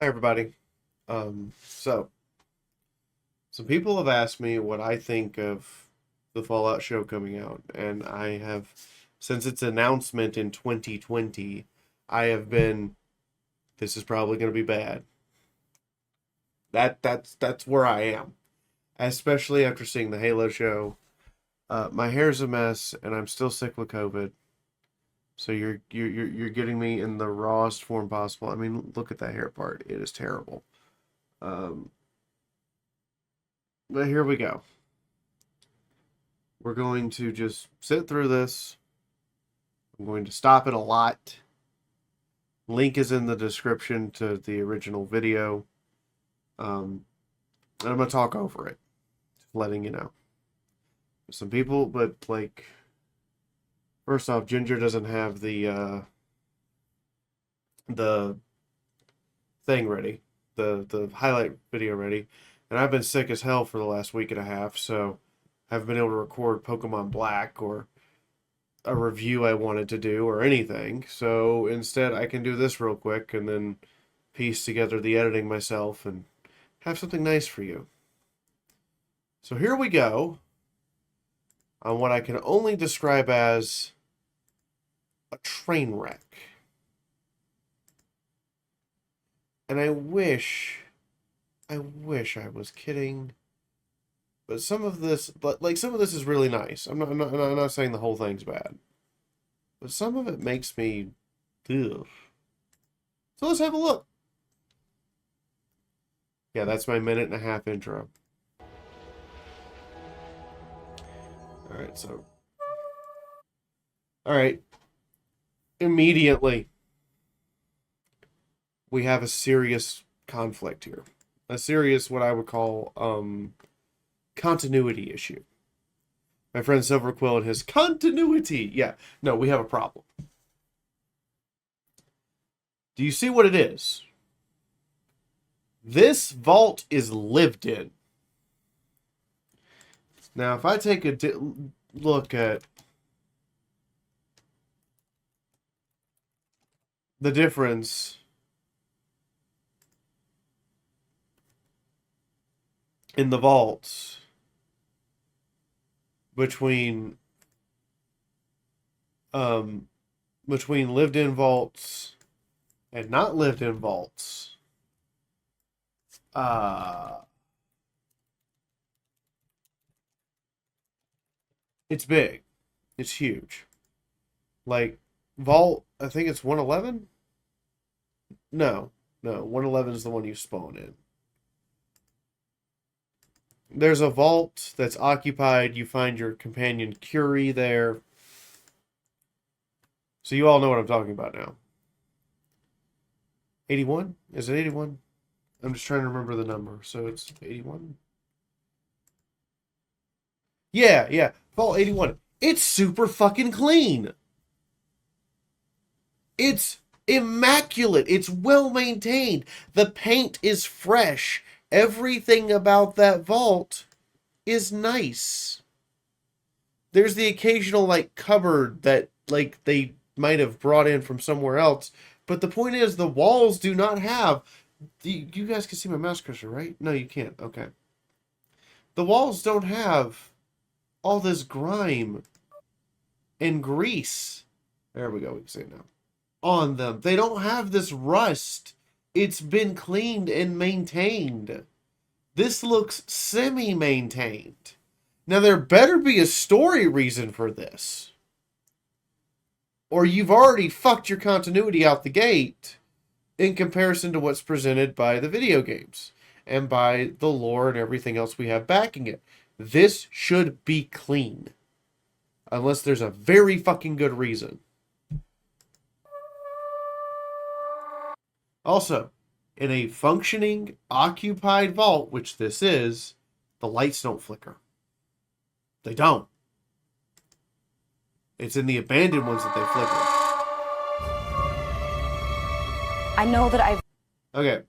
Hi, everybody. So some people have asked me what I think of the Fallout show coming out, and I have, since its announcement in 2020, I have been, this is probably going to be bad. That's where I am, especially after seeing the Halo show. My hair's a mess, and I'm still sick with COVID. So you're getting me in the rawest form possible. I mean, look at that hair part; it is terrible. Um, but here we go. We're going to just sit through this. I'm going to stop it a lot. Link is in the description to the original video. And I'm going to talk over it, just letting you know. Some people, but like, first off, Ginger doesn't have the thing ready, the highlight video ready, and I've been sick as hell for the last week and a half, so I haven't been able to record Pokemon Black or a review I wanted to do or anything. So instead, I can do this real quick and then piece together the editing myself and have something nice for you. So here we go on what I can only describe as a train wreck. And I wish I was kidding. But some of this, some of this is really nice. I'm not saying the whole thing's bad. But some of it makes me, ugh. So let's have a look. Yeah, that's my minute and a half intro. Alright, so. Alright. Immediately, we have a serious conflict here. A serious, what I would call, continuity issue. My friend Silverquill and his continuity. Yeah, no, we have a problem. Do you see what it is? This vault is lived in. Now, if I take a look at the difference in the vaults between between lived in vaults and not lived in vaults, uh it's big. It's huge. Like vault, I think it's 111? No. No, 111 is the one you spawn in. There's a vault that's occupied. You find your companion Curie there. So you all know what I'm talking about now. 81? Is it 81? I'm just trying to remember the number. So it's 81? Yeah, yeah. Vault 81. It's super fucking clean. It's immaculate. It's well maintained. The paint is fresh. Everything about that vault is nice. There's the occasional like cupboard that like they might have brought in from somewhere else, but the point is the walls do not have you guys can see my mouse cursor, right? No, you can't. Okay. The walls don't have all this grime and grease. There we go. We can see it now. On them. They don't have this rust. It's been cleaned and maintained. This looks semi-maintained. Now, there better be a story reason for this. Or you've already fucked your continuity out the gate in comparison to what's presented by the video games and by the lore and everything else we have backing it. This should be clean. Unless there's a very fucking good reason. Also, in a functioning, occupied vault, which this is, the lights don't flicker. They don't. It's in the abandoned ones that they flicker. I know that I've... Okay.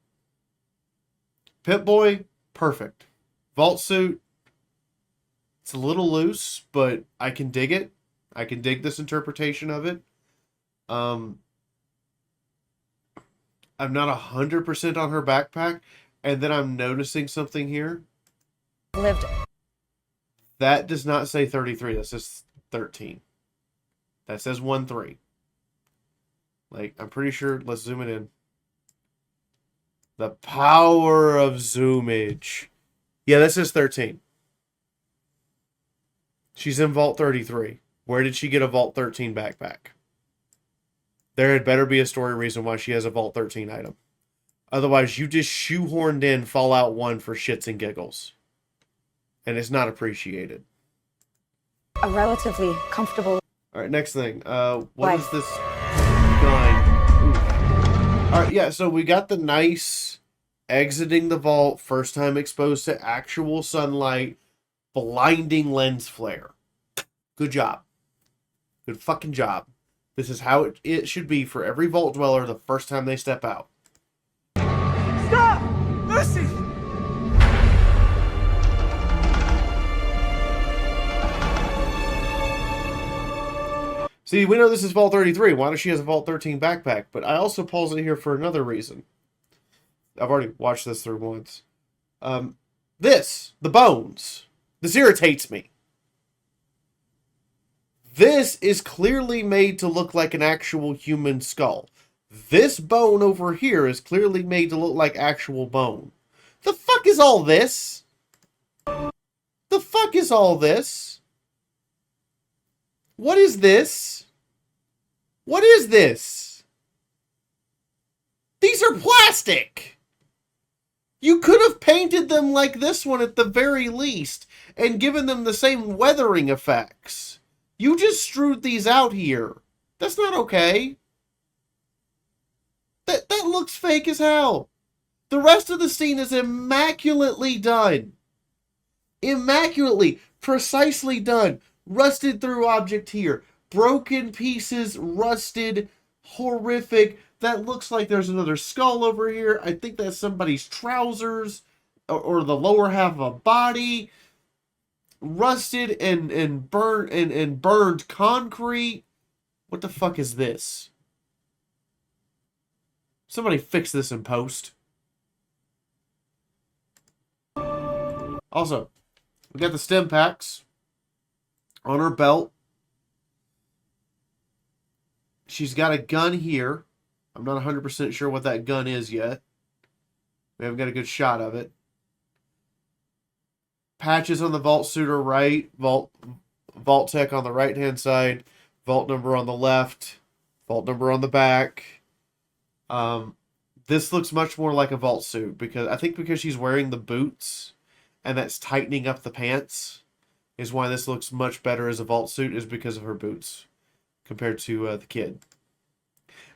Pip-Boy, perfect. Vault suit, it's a little loose, but I can dig it. I can dig this interpretation of it. I'm not 100% on her backpack, and then I'm noticing something here. Lived. That does not say 33. That says 13. That says 1-3. Like, I'm pretty sure. Let's zoom it in. The power of zoomage. Yeah, that says 13. She's in Vault 33. Where did she get a Vault 13 backpack? There had better be a story reason why she has a Vault 13 item. Otherwise, you just shoehorned in Fallout 1 for shits and giggles. And it's not appreciated. A relatively comfortable. Alright, next thing. What is this gun? Alright, yeah, so we got the nice exiting the vault, first time exposed to actual sunlight, blinding lens flare. Good job. Good fucking job. This is how it should be for every vault dweller the first time they step out. Stop! Lucy! See, we know this is Vault 33. Why does she have a Vault 13 backpack? But I also paused it here for another reason. I've already watched this through once. The bones. This irritates me. This is clearly made to look like an actual human skull. This bone over here is clearly made to look like actual bone. The fuck is all this? The fuck is all this? What is this? What is this? These are plastic! You could have painted them like this one at the very least and given them the same weathering effects. You just strewed these out here. That's not okay. That looks fake as hell. The rest of the scene is immaculately done. Immaculately, precisely done. Rusted through object here. Broken pieces, rusted, horrific. That looks like there's another skull over here. I think that's somebody's trousers or the lower half of a body. Rusted and burned concrete. What the fuck is this? Somebody fix this in post. Also, we got the stim packs on her belt. She's got a gun here. I'm not 100% sure what that gun is yet. We haven't got a good shot of it. Patches on the vault suit are right. Vault tech on the right-hand side. Vault number on the left. Vault number on the back. This looks much more like a vault suit because she's wearing the boots and that's tightening up the pants is why this looks much better as a vault suit is because of her boots compared to the kid.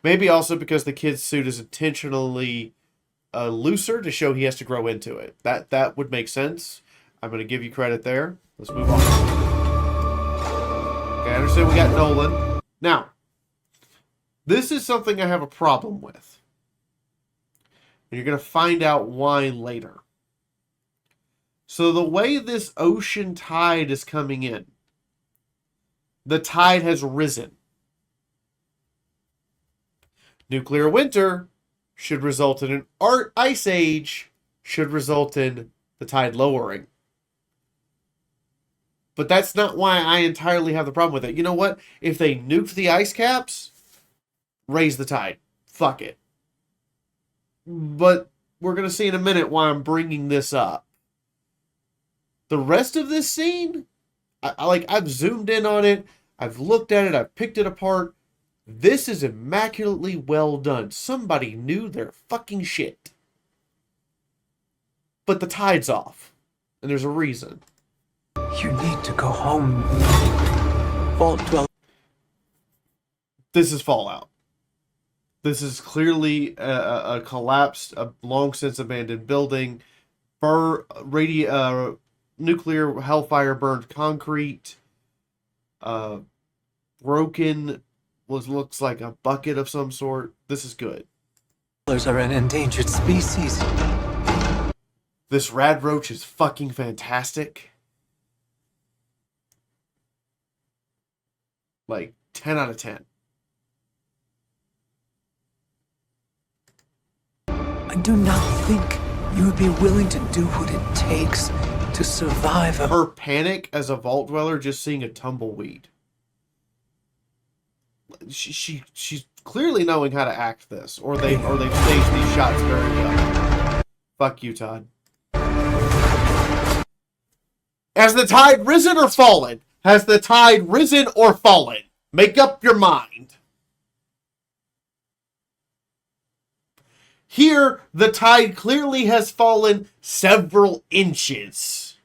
Maybe also because the kid's suit is intentionally looser to show he has to grow into it. That would make sense. I'm going to give you credit there. Let's move on. Okay, I understand we got Nolan. Now, this is something I have a problem with. And you're going to find out why later. So the way this ocean tide is coming in, the tide has risen. Nuclear winter should result in an ice age, should result in the tide lowering. But that's not why I entirely have the problem with it. You know what? If they nuked the ice caps, raise the tide. Fuck it. But we're going to see in a minute why I'm bringing this up. The rest of this scene, I've zoomed in on it. I've looked at it. I've picked it apart. This is immaculately well done. Somebody knew their fucking shit. But the tide's off. And there's a reason. You need to go home. Vault dweller. This is Fallout. This is clearly a collapsed, a long since abandoned building. Nuclear hellfire burned concrete. Broken, looks like a bucket of some sort. This is good. Dwellers are an endangered species. This rad roach is fucking fantastic. Like, 10 out of 10. do not think you would be willing to do what it takes to survive a... Her panic as a vault dweller just seeing a tumbleweed. She's clearly knowing how to act this, or they've staged these shots very well. Fuck you, Todd. Has the tide risen or fallen? Has the tide risen or fallen? Make up your mind. Here, the tide clearly has fallen several inches.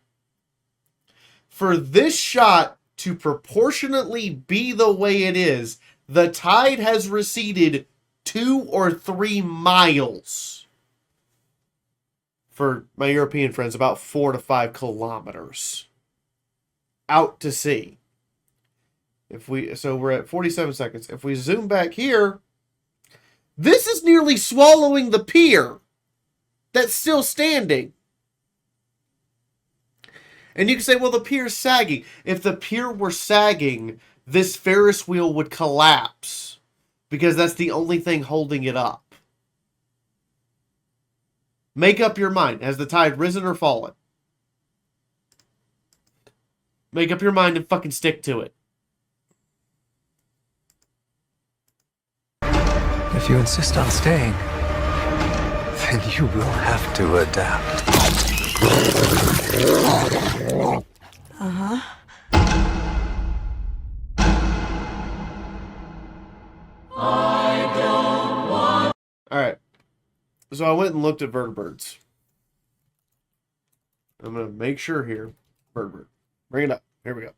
For this shot to proportionately be the way it is, the tide has receded 2 or 3 miles. For my European friends, about 4 to 5 kilometers out to sea. So we're at 47 seconds. If we zoom back here, this is nearly swallowing the pier that's still standing. And you can say, well, the pier's sagging. If the pier were sagging, this Ferris wheel would collapse because that's the only thing holding it up. Make up your mind. Has the tide risen or fallen? Make up your mind and fucking stick to it. If you insist on staying, then you will have to adapt. Alright. So I went and looked at vertibirds. I'm going to make sure here. Vertibird. Bring it up. Here we go.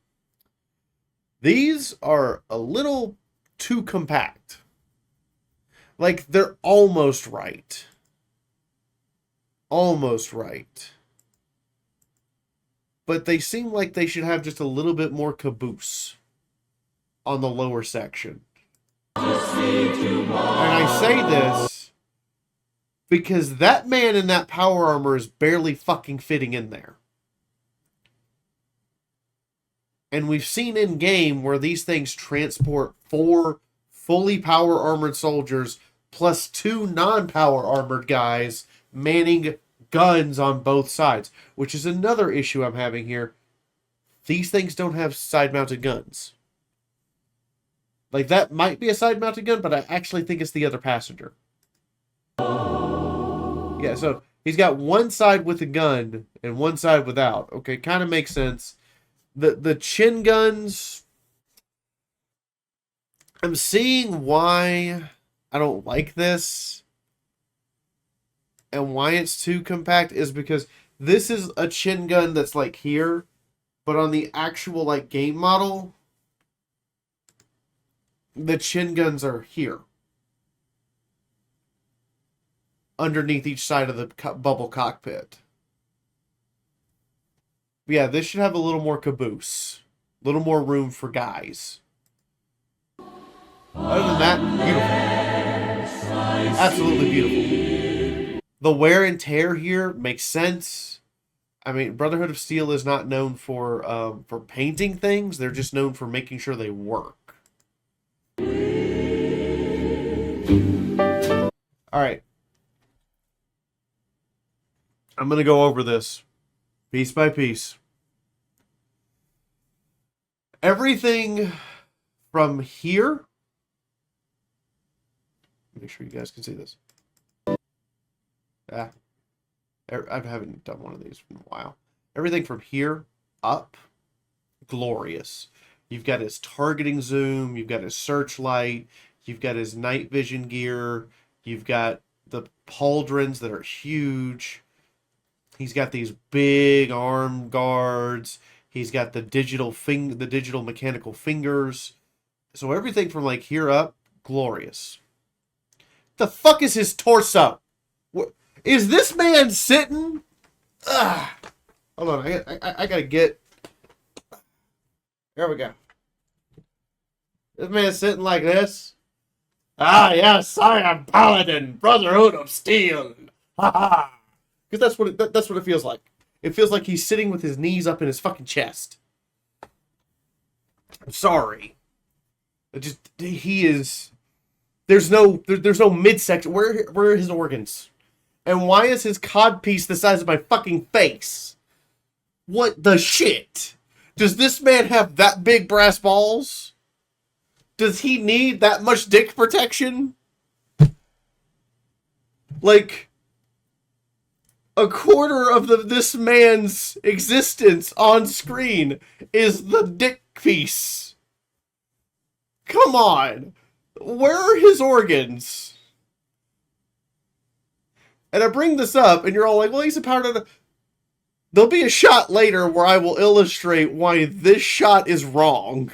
These are a little too compact. Like, they're almost right. Almost right. But they seem like they should have just a little bit more caboose on the lower section. And I say this because that man in that power armor is barely fucking fitting in there. And we've seen in game where these things transport 4 fully power armored soldiers plus 2 non-power armored guys manning guns on both sides, which is another issue I'm having here. These things don't have side-mounted guns. Like, that might be a side-mounted gun, but I actually think it's the other passenger. Yeah, so he's got one side with a gun and one side without. Okay, kind of makes sense. The chin guns, I'm seeing why I don't like this and why it's too compact is because this is a chin gun that's like here, but on the actual like game model, the chin guns are here. Underneath each side of the bubble cockpit. Yeah, this should have a little more caboose. A little more room for guys. Other than that, beautiful. Absolutely beautiful. The wear and tear here makes sense. I mean, Brotherhood of Steel is not known for painting things. They're just known for making sure they work. Alright. I'm going to go over this piece by piece. Everything from here. Make sure you guys can see this. I haven't done one of these in a while. Everything from here up, glorious. You've got his targeting zoom. You've got his searchlight. You've got his night vision gear. You've got the pauldrons that are huge. He's got these big arm guards. He's got the digital mechanical fingers. So everything from like here up, glorious. The fuck is his torso? What, is this man sitting? Ugh. Hold on, I gotta get. There we go. This man's sitting like this. Ah, yes, I am Paladin, Brotherhood of Steel. Ha ha. Because that's what it feels like. It feels like he's sitting with his knees up in his fucking chest. I'm sorry. He is. There's no midsection. Where are his organs? And why is his codpiece the size of my fucking face? What the shit? Does this man have that big brass balls? Does he need that much dick protection? Like, a quarter of this man's existence on screen is the dick piece. Come on. Where are his organs? And I bring this up, and you're all like, well, he's a powder. There'll be a shot later where I will illustrate why this shot is wrong.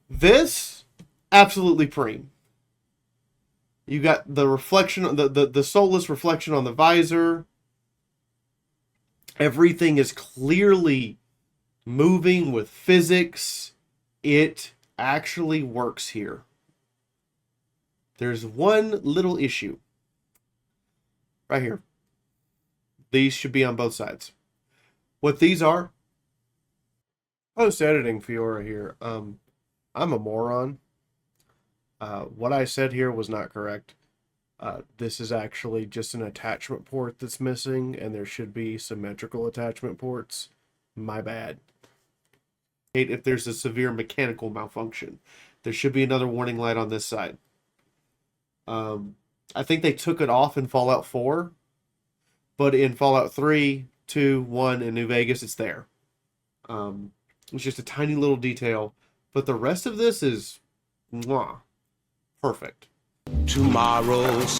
This, absolutely preem. You got the reflection, the soulless reflection on the visor. Everything is clearly moving with physics. It actually works here. There's one little issue. Right here. These should be on both sides. What these are? Post-editing Fiaura here. I'm a moron. What I said here was not correct. This is actually just an attachment port that's missing, and there should be symmetrical attachment ports. My bad. If there's a severe mechanical malfunction, there should be another warning light on this side. I think they took it off in Fallout 4, but in Fallout 3, 2, 1, and New Vegas, it's there. It's just a tiny little detail, but the rest of this is mwah, perfect. Tomorrow's.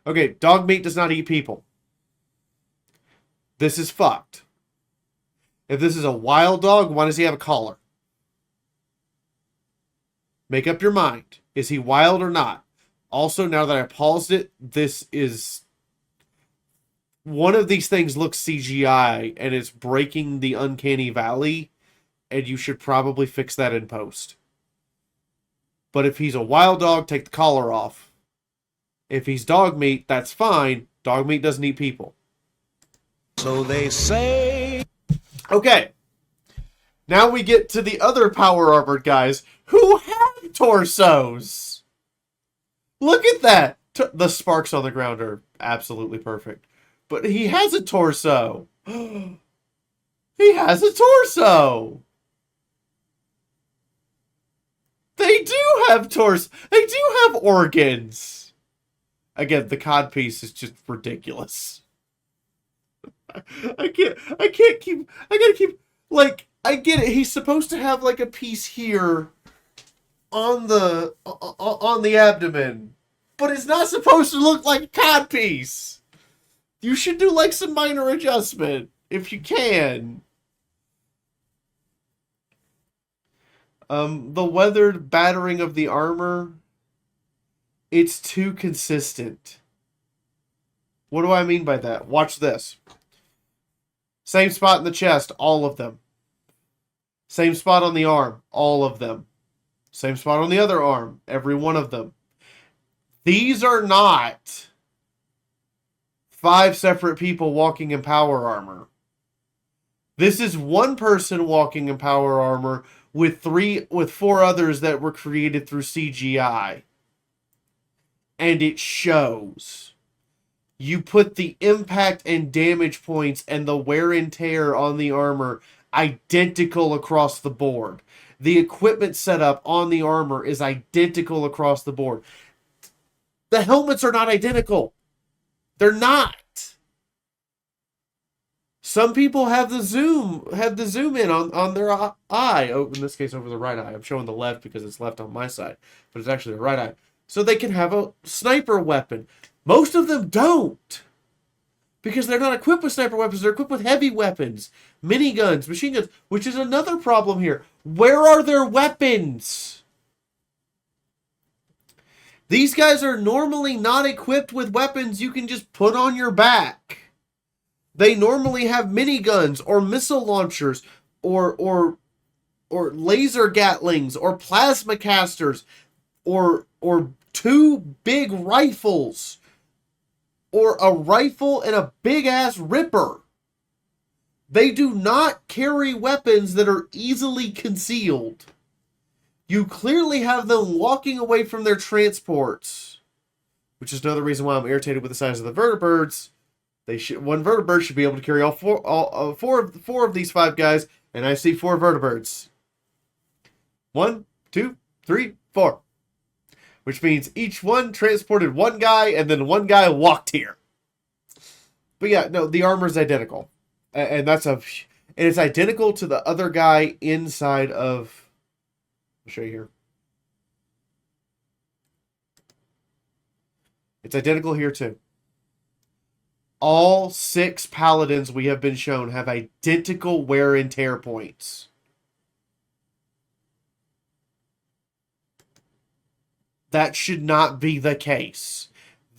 Okay, dog meat does not eat people. This is fucked. If this is a wild dog, why does he have a collar? Make up your mind. Is he wild or not? Also, now that I paused it, this is... One of these things looks CGI, and it's breaking the uncanny valley, and you should probably fix that in post. But if he's a wild dog, take the collar off. If he's dog meat, that's fine. Dog meat doesn't eat people. So they say... Okay. Now we get to the other power armored guys who have torsos. Look at that. The sparks on the ground are absolutely perfect. But he has a torso. He has a torso. They do have torso. They do have organs. Again, the codpiece is just ridiculous. I gotta keep, like, I get it. He's supposed to have, like, a piece here on the abdomen. But it's not supposed to look like a codpiece. You should do, like, some minor adjustment, if you can. The weathered battering of the armor, it's too consistent. What do I mean by that? Watch this. Same spot in the chest, all of them. Same spot on the arm, all of them. Same spot on the other arm, every one of them. These are not 5 separate people walking in power armor. This is one person walking in power armor with 4 others that were created through CGI. And it shows. You put the impact and damage points and the wear and tear on the armor identical across the board. The equipment setup on the armor is identical across the board. The helmets are not identical. They're not. Some people have the zoom in on their eye. Oh, in this case, over the right eye. I'm showing the left because it's left on my side, but it's actually the right eye. So they can have a sniper weapon. Most of them don't. Because they're not equipped with sniper weapons. They're equipped with heavy weapons. Miniguns, machine guns, which is another problem here. Where are their weapons? These guys are normally not equipped with weapons you can just put on your back. They normally have miniguns or missile launchers or laser gatlings or plasma casters or 2 big rifles or a rifle and a big ass ripper. They do not carry weapons that are easily concealed. You clearly have them walking away from their transports, which is another reason why I'm irritated with the size of the vertibirds. One vertibird should be able to carry four of these 5 guys, and I see 4 vertibirds. 1, 2, 3, 4. Which means each one transported 1 guy, and then 1 guy walked here. But yeah, no, the armor's identical. And it's identical to the other guy inside of... I'll show you here. It's identical here too. All 6 paladins we have been shown have identical wear and tear points. That should not be the case.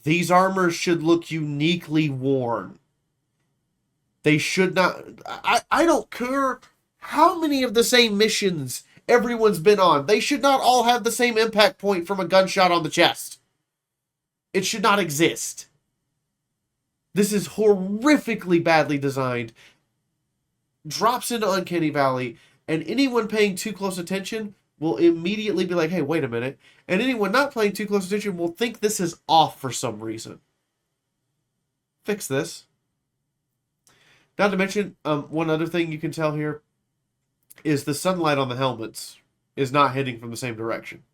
These armors should look uniquely worn. They should not... I don't care how many of the same missions everyone's been on. They should not all have the same impact point from a gunshot on the chest. It should not exist. This is horrifically badly designed. Drops into Uncanny Valley, and anyone paying too close attention will immediately be like, hey, wait a minute. And anyone not paying too close attention will think this is off for some reason. Fix this. Not to mention, one other thing you can tell here is the sunlight on the helmets is not hitting from the same direction.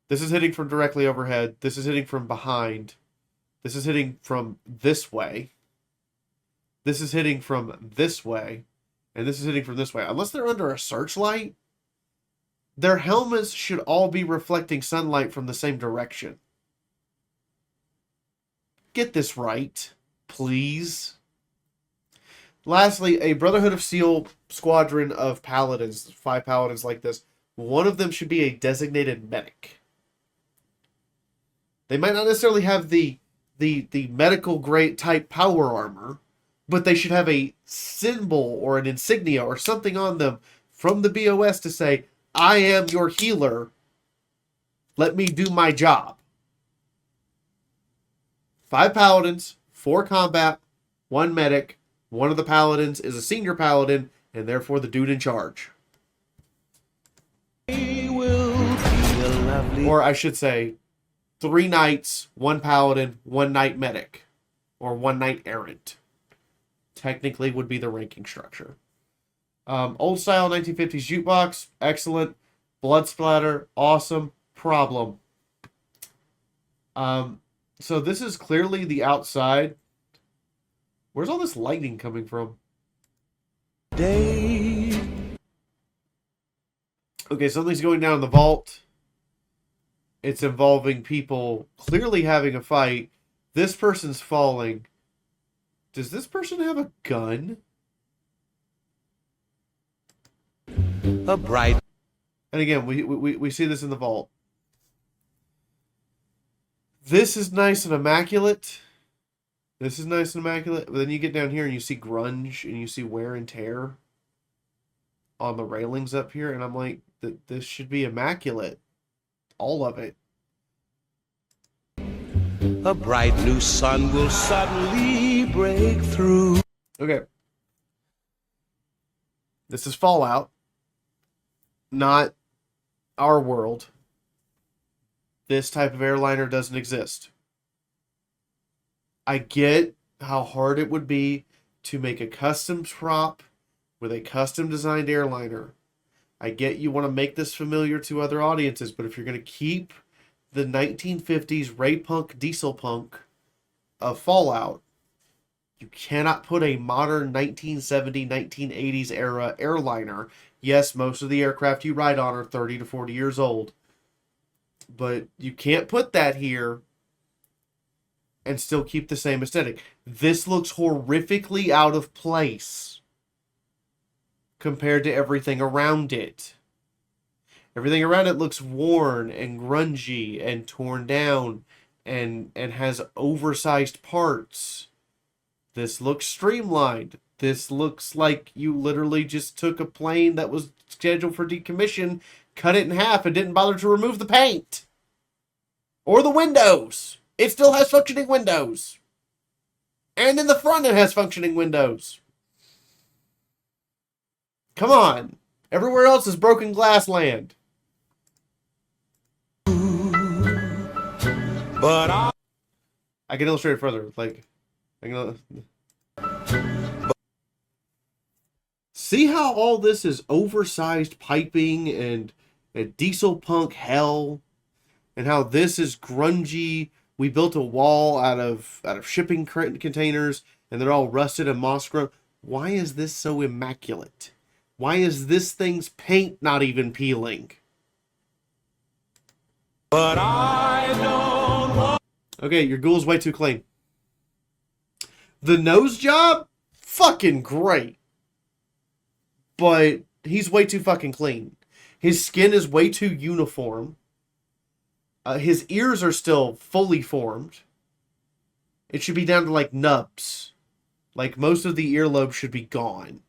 This is hitting from directly overhead. This is hitting from behind. This is hitting from this way. This is hitting from this way. And this is hitting from this way. Unless they're under a searchlight, their helmets should all be reflecting sunlight from the same direction. Get this right, please. Lastly, a Brotherhood of Steel squadron of paladins, 5 paladins like this. One of them should be a designated medic. They might not necessarily have the medical grade type power armor, but they should have a symbol or an insignia or something on them from the BOS to say, I am your healer. Let me do my job. 5 paladins, 4 combat, 1 medic. One of the paladins is a senior paladin, and therefore the dude in charge. Or I should say, 3 knights, 1 paladin, 1 knight medic. Or 1 knight errant. Technically would be the ranking structure. Old style 1950s jukebox, excellent. Blood splatter, awesome. Problem. So this is clearly the outside. Where's all this lightning coming from? Okay, something's going down in the vault. It's involving people clearly having a fight. This person's falling. Does this person have a gun? A bright. And again, we see this in the vault. This is nice and immaculate. This is nice and immaculate. But then you get down here and you see grunge and you see wear and tear on the railings up here. And I'm like, this should be immaculate. All of it. A bright new sun will suddenly break through. Okay. This is Fallout. Not our world. This type of airliner doesn't exist. I get how hard it would be to make a custom prop with a custom designed airliner. I get you want to make this familiar to other audiences, but if you're going to keep the 1950s ray punk diesel punk of Fallout, you cannot put a modern 1970, 1980s era airliner. Yes, most of the aircraft you ride on are 30 to 40 years old, but you can't put that here and still keep the same aesthetic. This looks horrifically out of place compared to everything around it. Everything around it looks worn and grungy and torn down and has oversized parts. This looks streamlined. This looks like you literally just took a plane that was scheduled for decommission, cut it in half, and didn't bother to remove the paint. Or the windows. It still has functioning windows. And in the front it has functioning windows. Come on. Everywhere else is broken glass land. But I can illustrate it further. Like, I can. See how all this is oversized piping and diesel punk hell, and how this is grungy. We built a wall out of shipping containers, and they're all rusted and moss grown. Why is this so immaculate? Why is this thing's paint not even peeling? But I don't want. Okay, your ghoul's way too clean. The nose job? Fucking great. But he's way too fucking clean. His skin is way too uniform. His ears are still fully formed. It should be down to like nubs. Like most of the earlobe should be gone.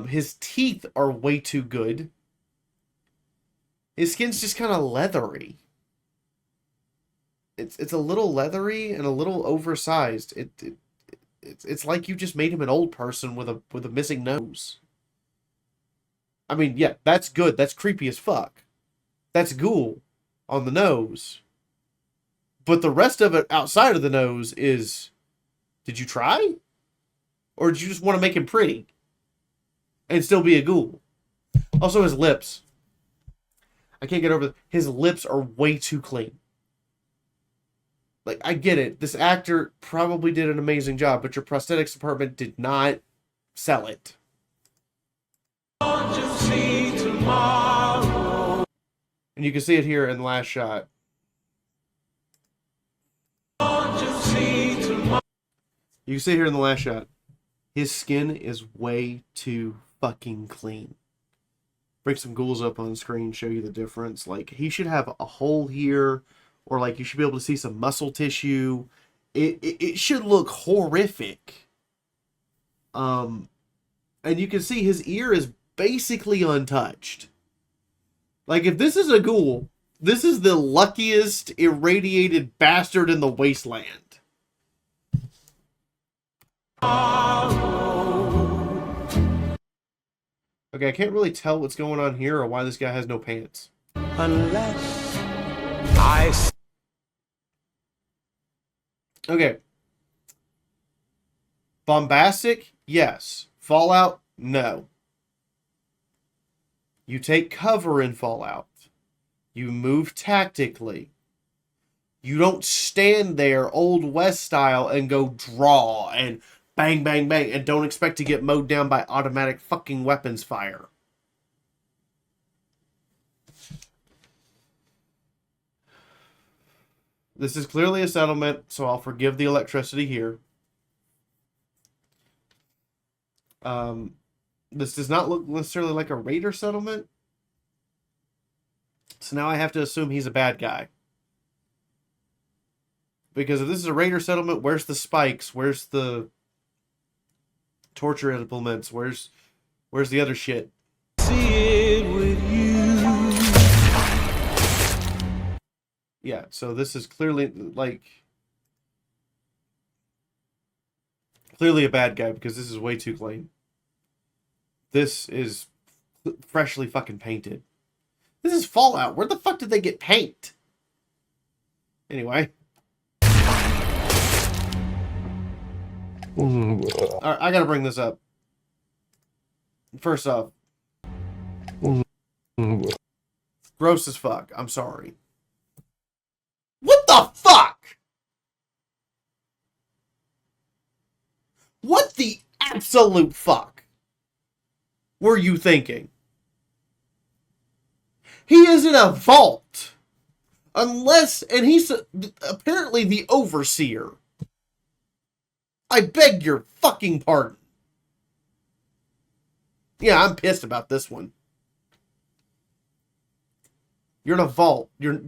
His teeth are way too good. His skin's just kind of leathery. It's a little leathery and a little oversized. It's like you just made him an old person with a missing nose. I mean, yeah, that's good. That's creepy as fuck. That's Ghoul on the nose. But the rest of it outside of the nose is, did you try? Or did you just want to make him pretty and still be a Ghoul? Also, his lips. I can't get over his lips are way too clean. Like, I get it. This actor probably did an amazing job, but your prosthetics department did not sell it. Don't you see tomorrow? And you can see it here in the last shot. Don't you see tomorrow? You can see it here in the last shot. His skin is way too fucking clean. Bring some ghouls up on the screen, show you the difference. Like, he should have a hole here, or like you should be able to see some muscle tissue. It should look horrific. And you can see his ear is basically untouched. Like, if this is a ghoul, this is the luckiest irradiated bastard in the wasteland. Okay, I can't really tell what's going on here or why this guy has no pants. Unless I. Okay. Bombastic? Yes. Fallout? No. You take cover in Fallout. You move tactically. You don't stand there Old West style and go draw and bang, bang, bang, and don't expect to get mowed down by automatic fucking weapons fire. This is clearly a settlement, so I'll forgive the electricity here. This does not look necessarily like a raider settlement. So now I have to assume he's a bad guy. Because if this is a raider settlement, where's the spikes? Where's the torture implements? Where's the other shit? See it with you. Yeah, so this is clearly like clearly a bad guy because this is way too clean. This is freshly fucking painted. This is Fallout. Where the fuck did they get paint? Anyway. Alright, I gotta bring this up. First off. Gross as fuck. I'm sorry. What the fuck? What the absolute fuck were you thinking? He is in a vault. Unless, and he's apparently the overseer. I beg your fucking pardon. Yeah, I'm pissed about this one. You're in a vault. You're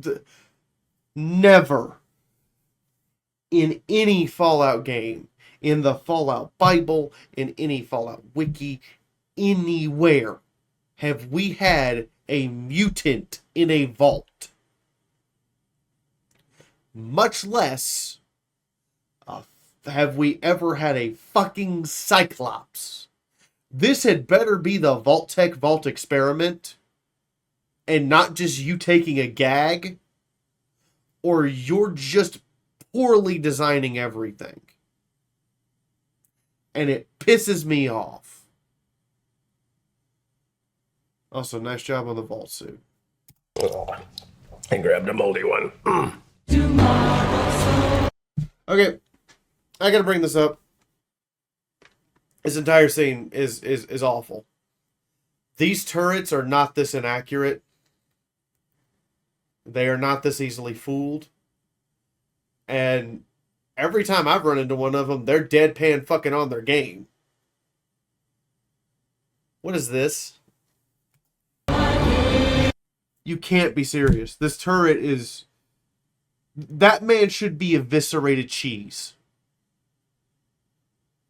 never in any Fallout game, in the Fallout Bible, in any Fallout wiki, anywhere have we had a mutant in a vault. Much less have we ever had a fucking Cyclops. This had better be the Vault-Tec Vault experiment and not just you taking a gag. or you're just poorly designing everything. And it pisses me off. Also, nice job on the vault suit. Oh, I grabbed a moldy one. Okay, I gotta bring this up. This entire scene is awful. These turrets are not this inaccurate. They are not this easily fooled. And every time I've run into one of them, they're deadpan fucking on their game. What is this? You can't be serious. This turret is... That man should be eviscerated cheese.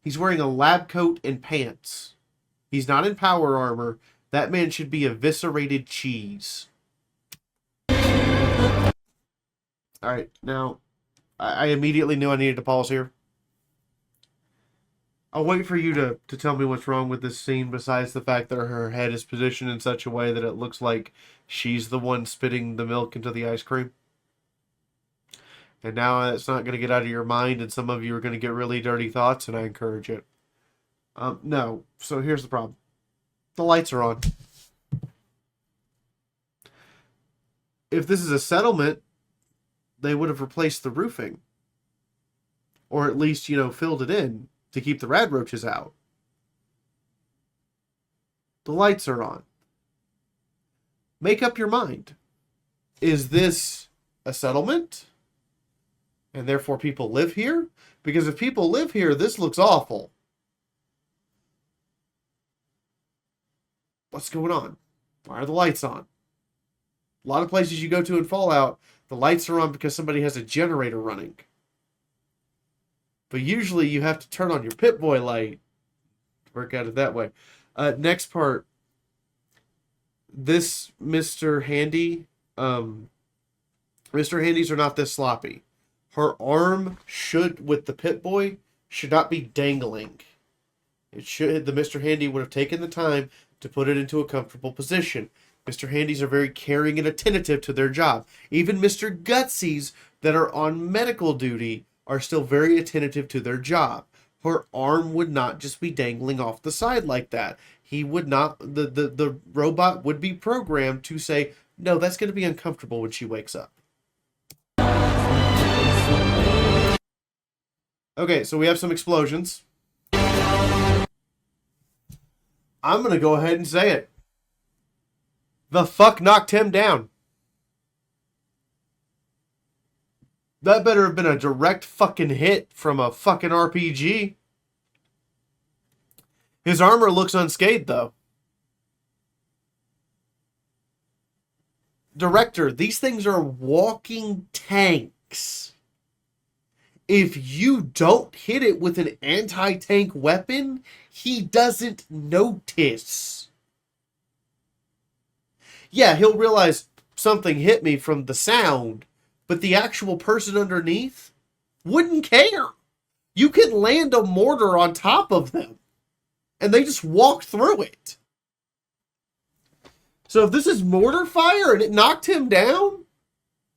He's wearing a lab coat and pants. He's not in power armor. That man should be eviscerated cheese. Alright, now, I immediately knew I needed to pause here. I'll wait for you to tell me what's wrong with this scene besides the fact that her head is positioned in such a way that it looks like she's the one spitting the milk into the ice cream. And now it's not going to get out of your mind, and some of you are going to get really dirty thoughts, and I encourage it. No. So here's the problem. The lights are on. If this is a settlement, they would have replaced the roofing. Or at least, filled it in to keep the rad roaches out. The lights are on. Make up your mind. Is this a settlement? And therefore people live here? Because if people live here, this looks awful. What's going on? Why are the lights on? A lot of places you go to in Fallout, the lights are on because somebody has a generator running. But usually you have to turn on your Pip-Boy light. Work out it that way. Next part. This Mr. Handy. Mr. Handys are not this sloppy. Her arm should, with the Pip-Boy, should not be dangling. It should. The Mr. Handy would have taken the time to put it into a comfortable position. Mr. Handys are very caring and attentive to their job. Even Mr. Gutsies that are on medical duty are still very attentive to their job. Her arm would not just be dangling off the side like that. He would not, the robot would be programmed to say, no, that's going to be uncomfortable when she wakes up. Okay, so we have some explosions. I'm going to go ahead and say it. The fuck knocked him down? That better have been a direct fucking hit from a fucking RPG. His armor looks unscathed, though. Director, these things are walking tanks. If you don't hit it with an anti-tank weapon, he doesn't notice. Yeah, he'll realize something hit me from the sound, but the actual person underneath wouldn't care. You could land a mortar on top of them, and they just walk through it. So if this is mortar fire and it knocked him down,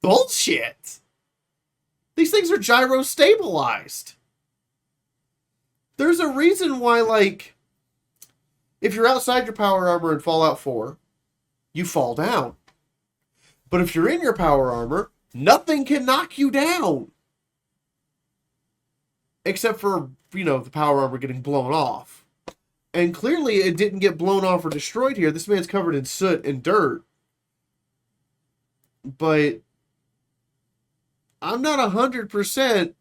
bullshit. These things are gyro stabilized. There's a reason why, like, if you're outside your power armor in Fallout 4, you fall down. But if you're in your power armor, nothing can knock you down. Except for, the power armor getting blown off. And clearly it didn't get blown off or destroyed here. This man's covered in soot and dirt. But I'm not 100%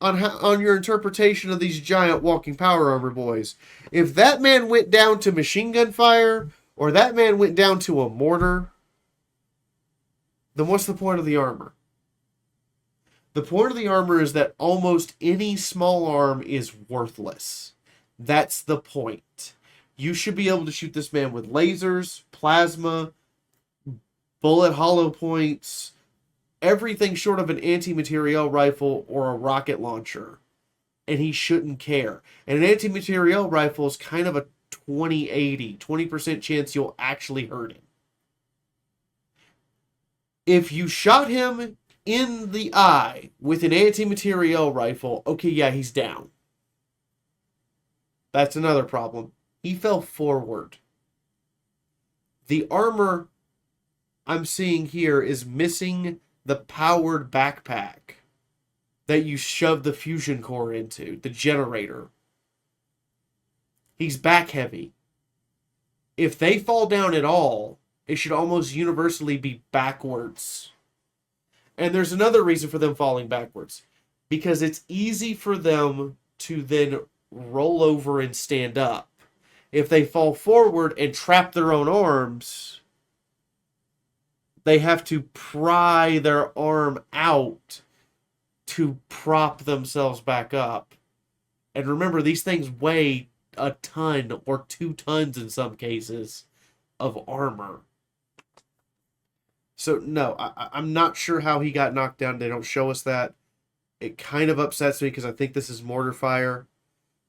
on your interpretation of these giant walking power armor boys. If that man went down to machine gun fire, or that man went down to a mortar, then what's the point of the armor? The point of the armor is that almost any small arm is worthless. That's the point. You should be able to shoot this man with lasers, plasma, bullet hollow points, everything short of an anti-materiel rifle or a rocket launcher. And he shouldn't care. And an anti-materiel rifle is kind of a 20% chance you'll actually hurt him. If you shot him in the eye with an anti-materiel rifle, okay, yeah, he's down. That's another problem. He fell forward. The armor I'm seeing here is missing the powered backpack that you shove the fusion core into, the generator. He's back heavy. If they fall down at all, it should almost universally be backwards. And there's another reason for them falling backwards. Because it's easy for them to then roll over and stand up. If they fall forward and trap their own arms, they have to pry their arm out to prop themselves back up. And remember, these things weigh a ton or 2 tons in some cases of armor. So, no, I'm not sure how he got knocked down. They don't show us that. It kind of upsets me because I think this is mortar fire,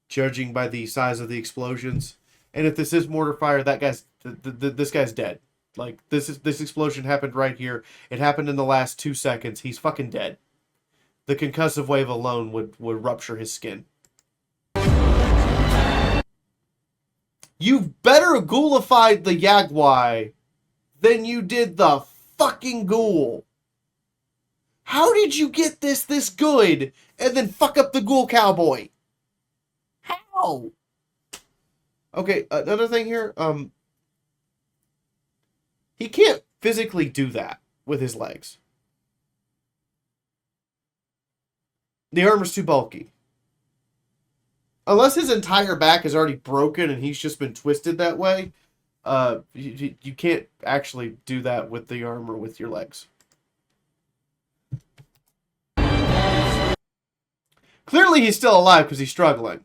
judging by the size of the explosions. And if this is mortar fire, that guy's this guy's dead. Like, this explosion happened right here. It happened in the last 2 seconds. He's fucking dead. The concussive wave alone would rupture his skin. You've better ghoulified the Yagwai than you did the fucking Ghoul. How did you get this good and then fuck up the Ghoul cowboy? How? Okay, another thing here. He can't physically do that with his legs. The armor's too bulky. Unless his entire back is already broken and he's just been twisted that way, you can't actually do that with the armor with your legs. Clearly he's still alive because he's struggling.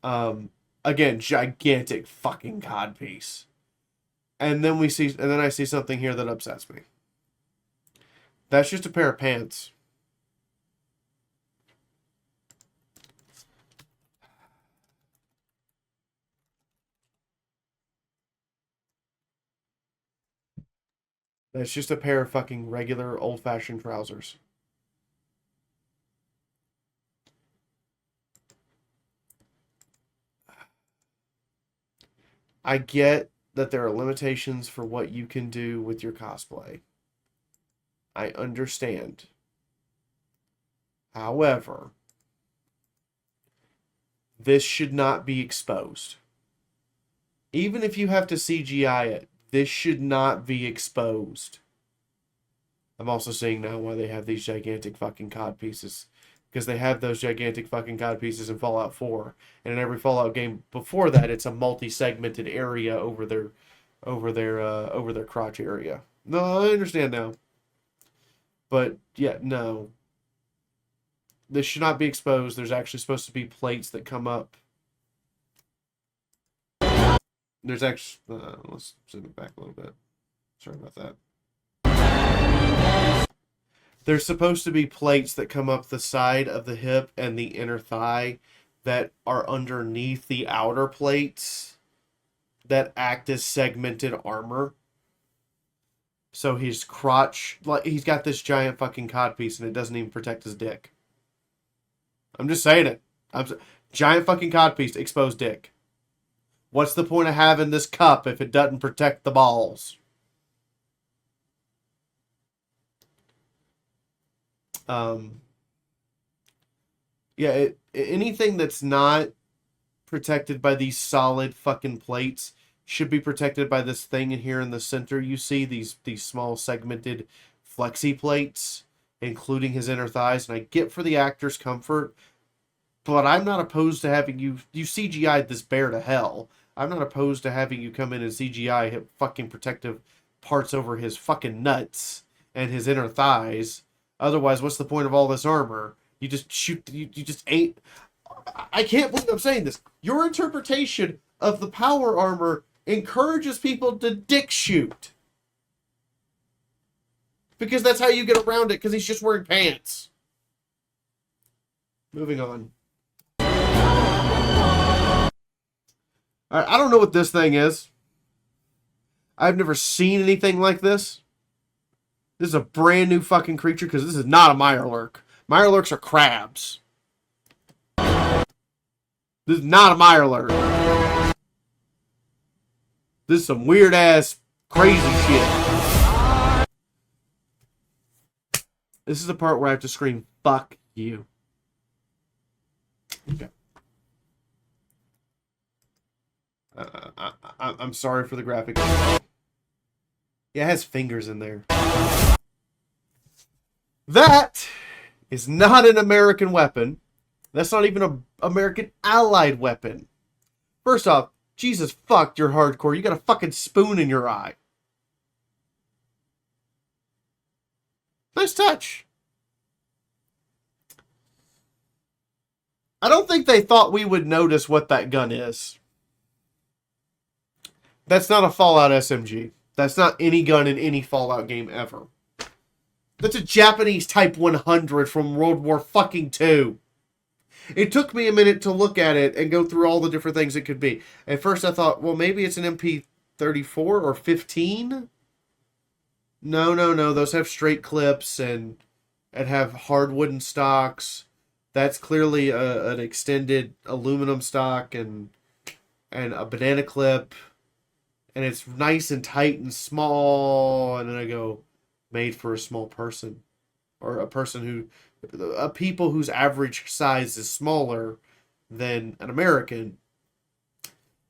Again, gigantic fucking codpiece. And then I see something here that upsets me. That's just a pair of pants. That's just a pair of fucking regular old-fashioned trousers. I get that there are limitations for what you can do with your cosplay. I understand. However, this should not be exposed. Even if you have to CGI it, this should not be exposed. I'm also seeing now why they have these gigantic fucking cod pieces. Because they have those gigantic fucking cod pieces in Fallout 4. And in every Fallout game before that, it's a multi-segmented area over their crotch area. No, I understand now. But, yeah, no. This should not be exposed. There's actually supposed to be plates that come up. There's actually... let's zoom it back a little bit. Sorry about that. There's supposed to be plates that come up the side of the hip and the inner thigh that are underneath the outer plates that act as segmented armor. So his crotch... like, he's got this giant fucking codpiece and it doesn't even protect his dick. I'm just saying it. Giant fucking codpiece, exposed dick. What's the point of having this cup if it doesn't protect the balls? Yeah, anything that's not protected by these solid fucking plates should be protected by this thing in here in the center. You see these small segmented flexi plates, including his inner thighs. And I get for the actor's comfort, but I'm not opposed to having you CGI'd this bear to hell. I'm not opposed to having you come in and CGI hit fucking protective parts over his fucking nuts and his inner thighs. Otherwise, what's the point of all this armor? You just shoot, you just ain't... I can't believe I'm saying this. Your interpretation of the power armor encourages people to dick shoot. Because that's how you get around it, because he's just wearing pants. Moving on. Alright, I don't know what this thing is. I've never seen anything like this. This is a brand new fucking creature because this is not a Mirelurk. Mirelurks are crabs. This is not a Mirelurk. This is some weird ass crazy shit. This is the part where I have to scream, fuck you. Okay. I'm sorry for the graphic. Yeah, it has fingers in there. That is not an American weapon. That's not even an American allied weapon. First off, Jesus fuck, you're hardcore. You got a fucking spoon in your eye. Nice touch. I don't think they thought we would notice what that gun is. That's not a Fallout SMG. That's not any gun in any Fallout game ever. That's a Japanese Type 100 from World War fucking II. It took me a minute to look at it and go through all the different things it could be. At first I thought, well, maybe it's an MP34 or 15? No. Those have straight clips and have hard wooden stocks. That's clearly an extended aluminum stock and a banana clip. And it's nice and tight and small. And then I go, made for a small person. Or a people whose average size is smaller than an American.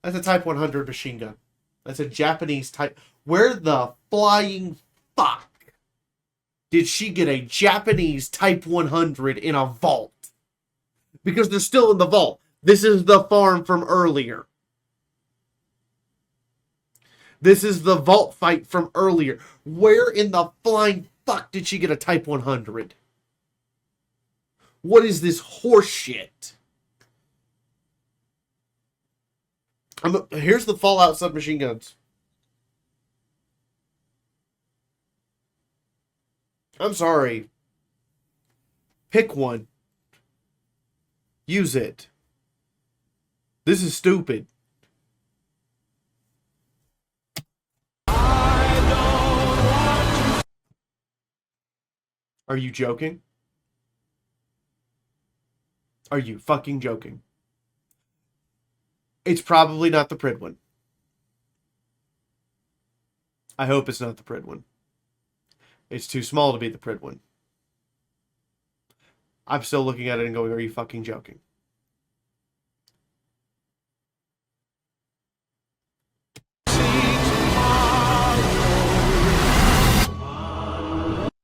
That's a Type 100 machine gun. That's a Japanese type. Where the flying fuck did she get a Japanese Type 100 in a vault? Because they're still in the vault. This is the farm from earlier. This is the vault fight from earlier. Where in the flying fuck did she get a Type 100? What is this horse shit? Here's the Fallout submachine guns. I'm sorry. Pick one. Use it. This is stupid. Are you joking? Are you fucking joking? It's probably not the Pridwin. I hope it's not the Pridwin. It's too small to be the Pridwin. I'm still looking at it and going, are you fucking joking?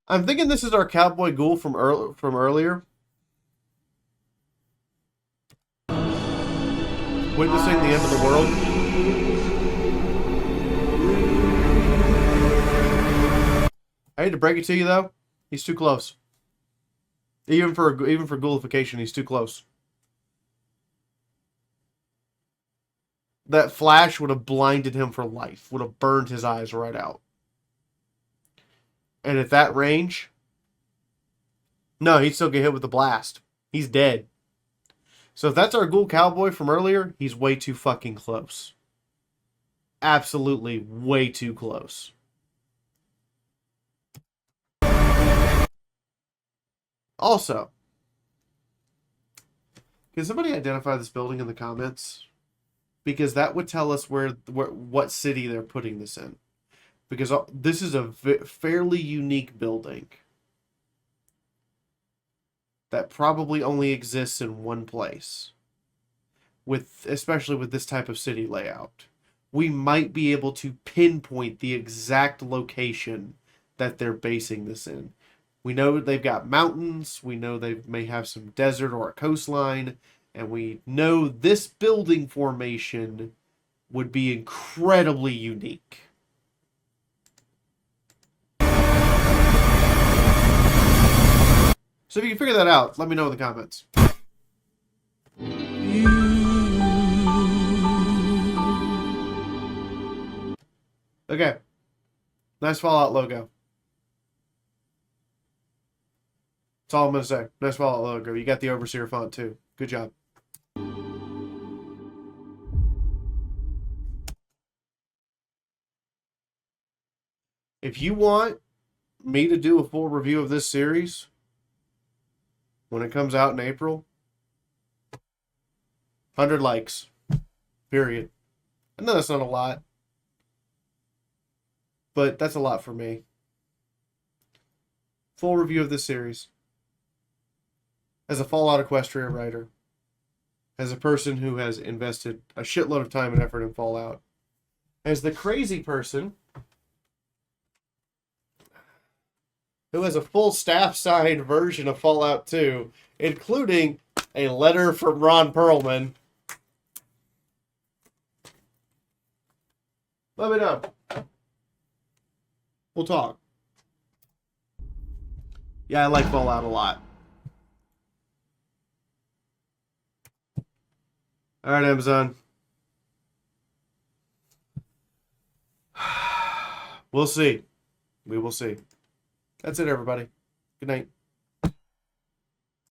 I'm thinking this is our cowboy ghoul from earlier. Witnessing the end of the world. I hate to break it to you though, he's too close. Even for ghoulification, he's too close. That flash would have blinded him for life. Would have burned his eyes right out. And at that range, no, he'd still get hit with the blast. He's dead. So if that's our ghoul cowboy from earlier, he's way too fucking close. Absolutely way too close. Also, can somebody identify this building in the comments? Because that would tell us what city they're putting this in. Because this is a fairly unique building that probably only exists in one place. Especially with this type of city layout. We might be able to pinpoint the exact location that they're basing this in. We know they've got mountains, we know they may have some desert or a coastline, and we know this building formation would be incredibly unique. So if you can figure that out, let me know in the comments. Okay. Nice Fallout logo. That's all I'm going to say. Nice Fallout logo. You got the Overseer font too. Good job. If you want me to do a full review of this series when it comes out in April, 100 likes. Period. I know that's not a lot, but that's a lot for me. Full review of this series. As a Fallout Equestria writer, as a person who has invested a shitload of time and effort in Fallout, as the crazy person who has a full staff-signed version of Fallout 2, including a letter from Ron Perlman. Let me know. We'll talk. Yeah, I like Fallout a lot. All right, Amazon. We'll see. We will see. That's it, everybody. Good night.